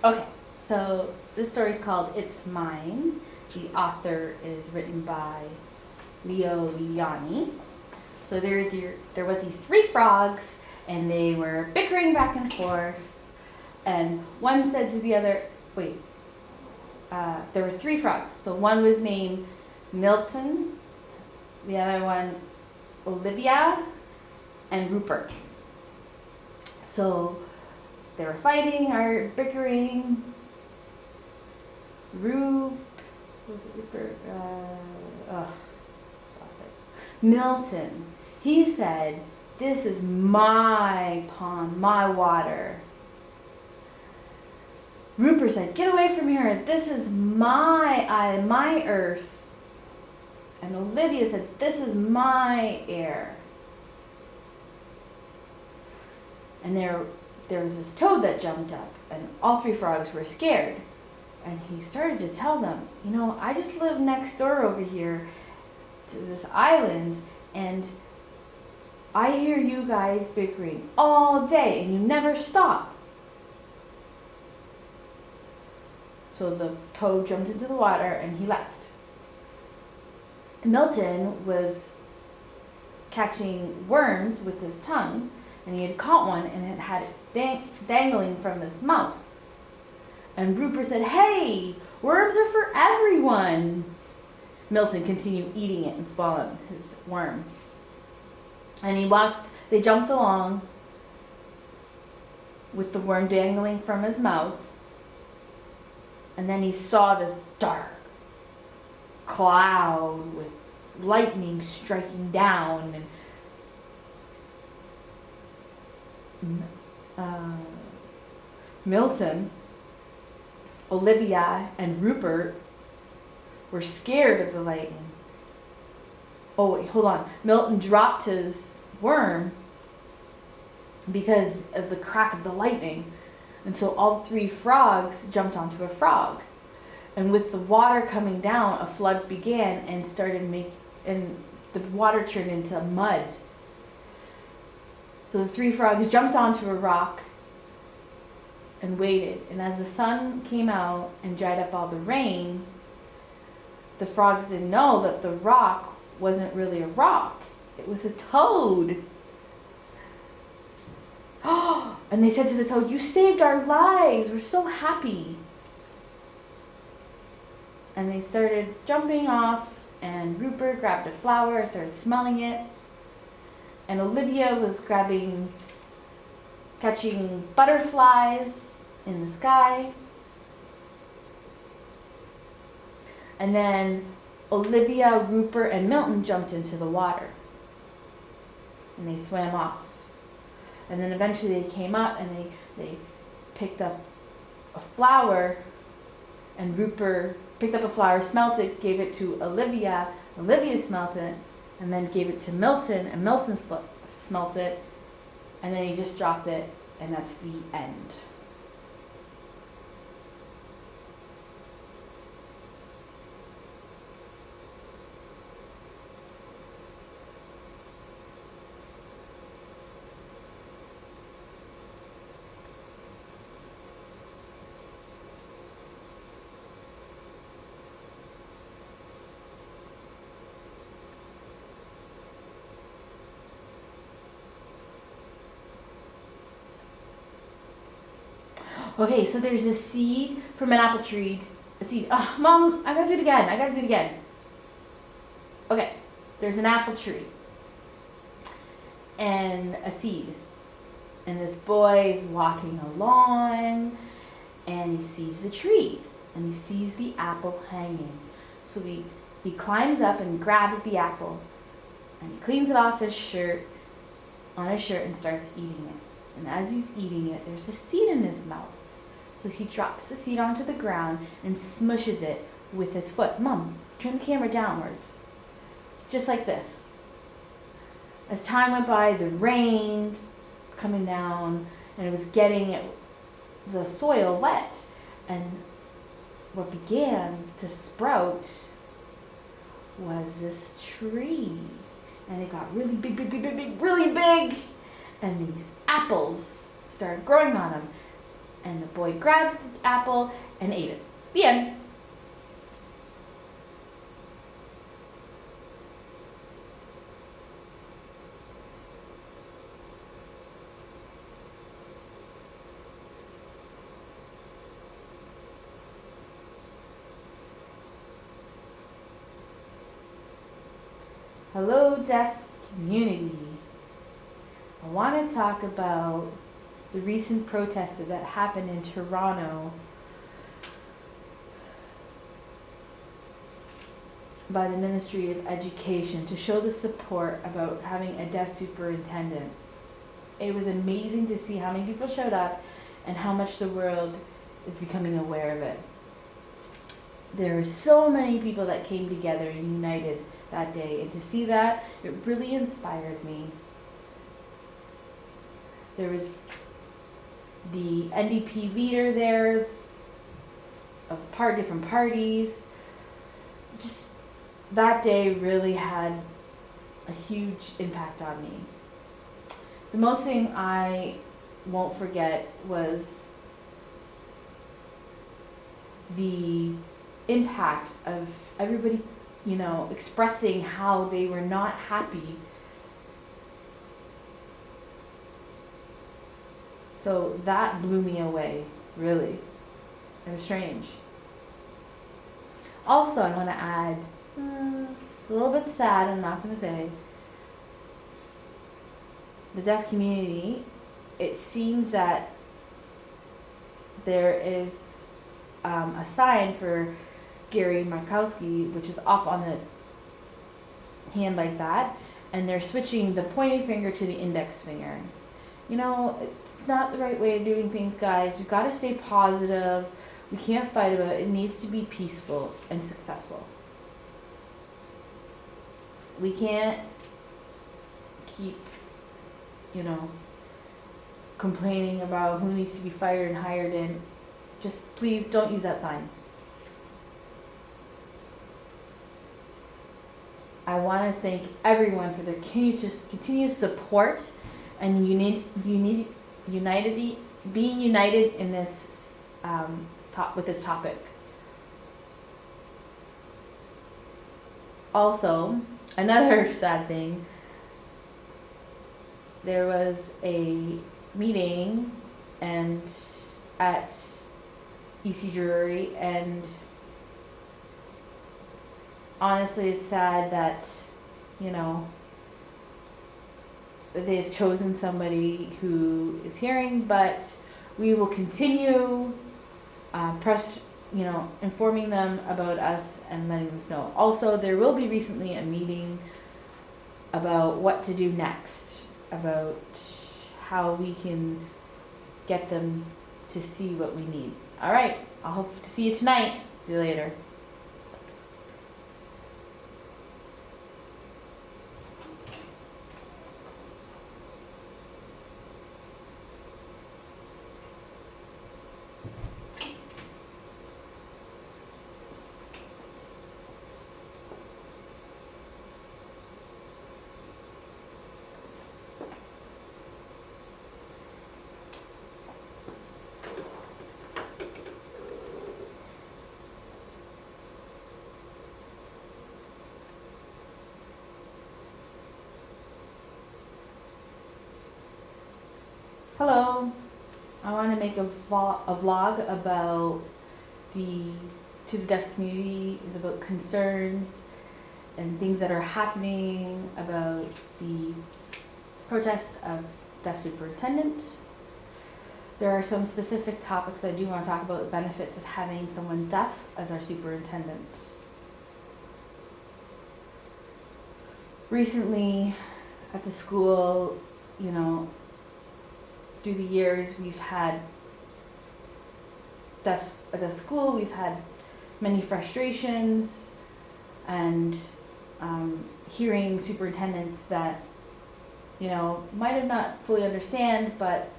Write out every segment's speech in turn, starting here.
Okay, so this story is called It's Mine. The author is written by Leo Liani. So there was these three frogs, and they were bickering back and forth. And one said to the other, there were three frogs. So one was named Milton, the other one Olivia, and Rupert. So they were fighting or bickering. Milton, he said, "This is my pond, my water." Rupert said, "Get away from here. This is my island, my earth." And Olivia said, "This is my air." And there was this toad that jumped up, and all three frogs were scared. And he started to tell them, I just live next door over here to this island, and I hear you guys bickering all day, and you never stop. So the toad jumped into the water, and he left. Milton was catching worms with his tongue, and he had caught one, and it had it dangling from his mouth. And Rupert said, "Hey, worms are for everyone." Milton continued eating it and swallowed his worm. And they jumped along with the worm dangling from his mouth. And then he saw this dark cloud with lightning striking down. And Milton, Olivia, and Rupert were scared of the lightning. Oh, wait, hold on. Milton dropped his worm because of the crack of the lightning. And so all three frogs jumped onto a frog. And with the water coming down, a flood began and and the water turned into mud. So the three frogs jumped onto a rock and waited. And as the sun came out and dried up all the rain, the frogs didn't know that the rock wasn't really a rock. It was a toad. And they said to the toad, "You saved our lives. We're so happy." And they started jumping off, and Rupert grabbed a flower and started smelling it. And Olivia was catching butterflies in the sky. And then Olivia, Rupert, and Milton jumped into the water. And they swam off. And then eventually they came up and they picked up a flower. And Rupert picked up a flower, smelt it, gave it to Olivia. Olivia smelt it, and then gave it to Milton. And Milton smelt it. And then he just dropped it. And that's the end. Okay, so there's a seed from an apple tree. A seed. Oh, Mom, I gotta do it again. Okay, there's an apple tree and a seed. And this boy is walking along, and he sees the tree, and he sees the apple hanging. So he climbs up and grabs the apple, and he cleans it off his shirt, and starts eating it. And as he's eating it, there's a seed in his mouth. So he drops the seed onto the ground and smushes it with his foot. Mom, turn the camera downwards. Just like this. As time went by, the rain coming down, and it was getting the soil wet. And what began to sprout was this tree. And it got really big, really big. And these apples started growing on them. And the boy grabbed the apple and ate it. The end. Hello, deaf community. I want to talk about the recent protests that happened in Toronto by the Ministry of Education to show the support about having a deaf superintendent. It was amazing to see how many people showed up and how much the world is becoming aware of it. There were so many people that came together and united that day, and to see that, it really inspired me. There was the NDP leader there of different parties. Just that day really had a huge impact on me. The most thing I won't forget was the impact of everybody, expressing how they were not happy. So that blew me away, really. It was strange. Also, I want to add, a little bit sad, I'm not going to say, the deaf community, it seems that there is a sign for Gary Markowski, which is off on the hand like that, and they're switching the pointing finger to the index finger. It's not the right way of doing things, guys. We've got to stay positive. We can't fight about it. It needs to be peaceful and successful. We can't keep, complaining about who needs to be fired and hired in. Just please don't use that sign. I want to thank everyone for their continued support and being united in this with this topic. Also, another sad thing, there was a meeting at EC Drury, and honestly, it's sad that, they've chosen somebody who is hearing, but we will continue informing them about us and letting them know. Also, there will be recently a meeting about what to do next, about how we can get them to see what we need. All right, I hope to see you tonight. See you later. Hello, I want to make a vlog about to the deaf community, about concerns and things that are happening about the protest of deaf superintendent. There are some specific topics I do want to talk about, the benefits of having someone deaf as our superintendent. Recently at the school, through the years, we've had at the school, we've had many frustrations and hearing superintendents that, might have not fully understand, but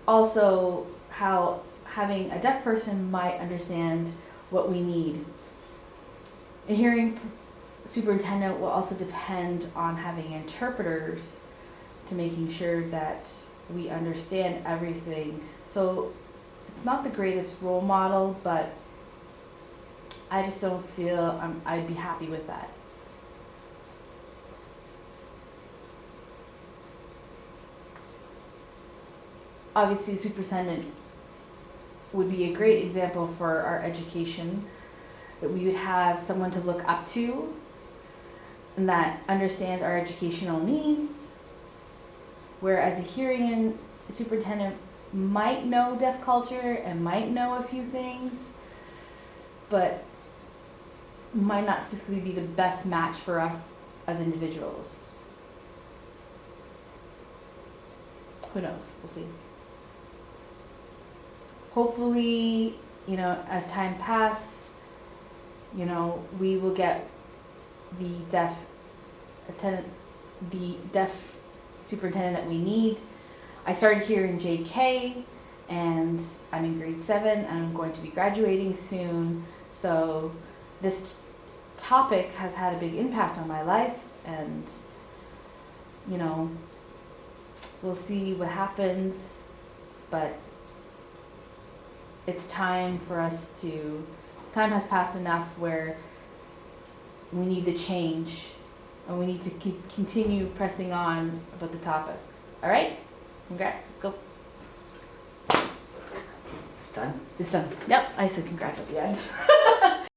also how having a deaf person might understand what we need. A hearing superintendent will also depend on having interpreters to making sure that we understand everything. So it's not the greatest role model, but I just don't feel I'd be happy with that. Obviously, a superintendent would be a great example for our education, that we would have someone to look up to and that understands our educational needs, whereas a hearing superintendent might know deaf culture and might know a few things, but might not specifically be the best match for us as individuals. Who knows? We'll see. Hopefully, as time passes, we will get the deaf superintendent that we need. I started here in JK, and I'm in grade 7, and I'm going to be graduating soon. So this topic has had a big impact on my life, and we'll see what happens, but it's time for us to, time has passed enough where we need to change, and we need to continue pressing on about the topic. All right? Congrats. Go. It's done? It's done. Yep, I said congrats at the end.